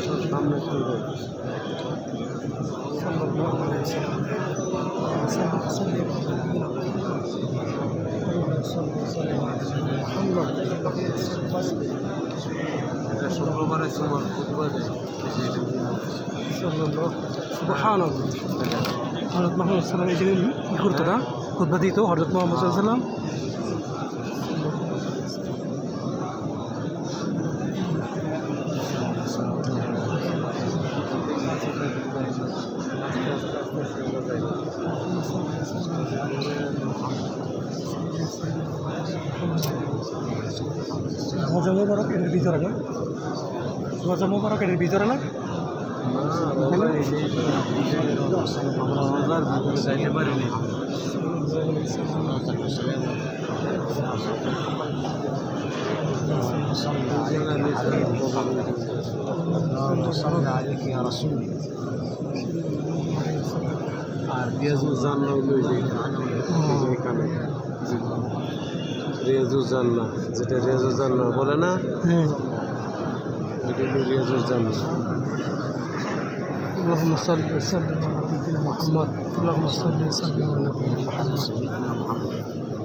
সামনে শুনবে শুক্রবারের সময় খুতবাতে সুবহানাল্লাহ হযরত মুহাম্মদ সাল্লাল্লাহু আলাইহি ওয়াসাল্লাম কি করতো না খুতবা দিত হযরত মুহাম্মদ সাল্লাল্লাহু আলাইহি ওয়াসাল্লাম রোজা মোবারক এর ভিতরে না রোজা মোবারক এর ভিতরে না আমরা রোজার ভিতরে যাইতে পারিনি আর রিয়াজুজ্জান্না এখানে রিয়াজুজ্জান্না যেটা রিয়াজুজ্জান্না বলে না এটা হলো রিয়াজুজ্জান্না اللهم صل وسلم على نبينا محمد اللهم صل وسلم على نبينا محمد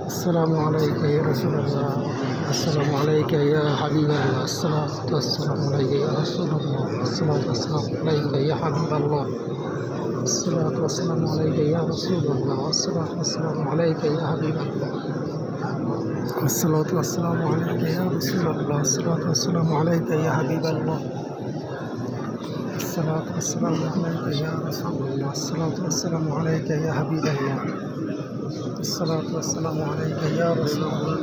السلام عليك يا رسول الله السلام عليك يا حبيب الله الصلاة والسلام عليك يا رسول الله الصلاة والسلام عليك يا حبيب الله الصلاة والسلام عليك يا رسول الله الصلاة والسلام عليك يا حبيب الله الصلاة والسلام عليك يا رسول الله الصلاة والسلام عليك يا حبيب الله الصلاة والسلام عليك يا رسول الله الصلاة والسلام عليك يا حبيب الله الصلاة والسلام عليك يا رسول الله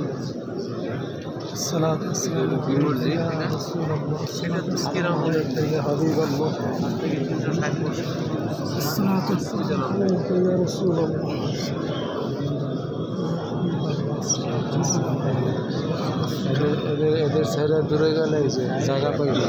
الصلاة والسلام عليك يا رسول الله الصلاة والسلام عليك يا حبيب الله الصلاة والسلام عليك يا رسول الله এদের ছেড়ে দূরে গেলে যে জায়গা পাই না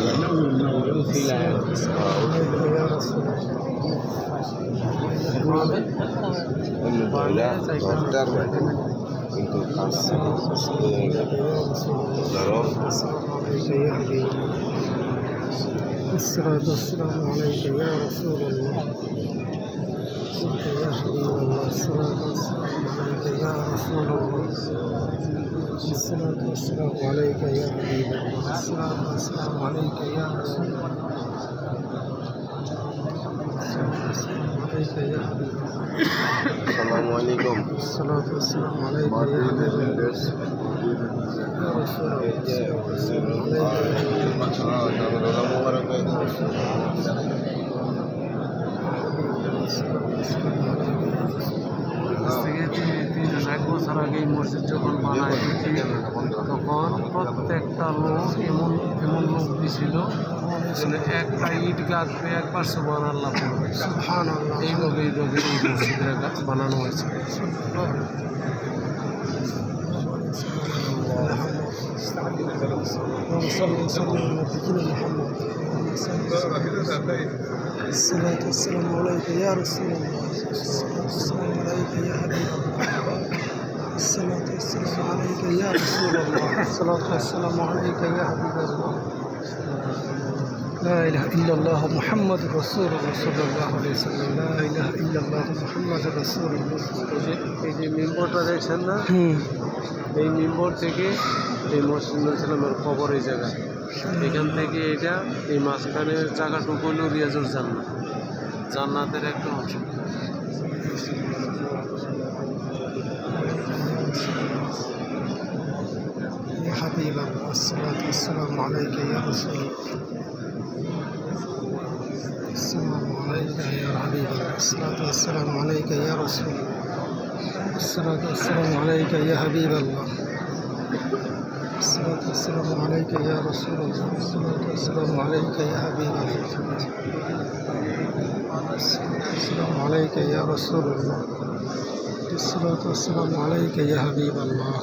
কিন্তু الصلاة والسلام عليك يا رسول الله يا حبيب الله الصلاة والسلام عليك يا رسول الله الصلاة والسلام عليك يا حبيب الله الصلاة والسلام عليك يا رسول الله عليك يا حبيب الله السلام عليكم الصلاة والسلام عليك يا حبيب الله يا رسول الله الصلاة والسلام عليك এক বছর আগে মসজিদ যখন বানায় তখন প্রত্যেকটা লোক এমন এমন লোক দিয়েছিল একটা ইট গাঁথবে একবার সুবহানাল্লাহ পড়বে এইভাবে এই মসজিদের বানানো হয়েছে الصلاة والسلام عليك يا رسول الله السلام عليك يا حبيب الله الصلاة والسلام عليك يا رسول الله الصلاة والسلام عليك يا حبيب الله لا إله إلا الله محمد رسول الله صلى الله عليه وسلم لا إله إلا الله محمد رسول الله এই যে মেম্বরটা দেখছেন না এই মেম্বর থেকে এই মসজিদ সালামের কবর এই জায়গায় এখান থেকে এটা এই মাঝখানের জায়গাটুকু হলো রিয়াজুল জান্নাত জান্নাতের একটা অংশ يا حبيب الله الصلاة والسلام عليك يا رسول الله السلام عليك يا حبيب الله الصلاة والسلام عليك يا رسول الله الصلاة والسلام عليك يا حبيب الله الصلاة والسلام عليك يا رسول الله الصلاة والسلام عليك يا حبيب الله الصلاة والسلام عليك يا رسول الله الصلاة والسلام عليك يا حبيب الله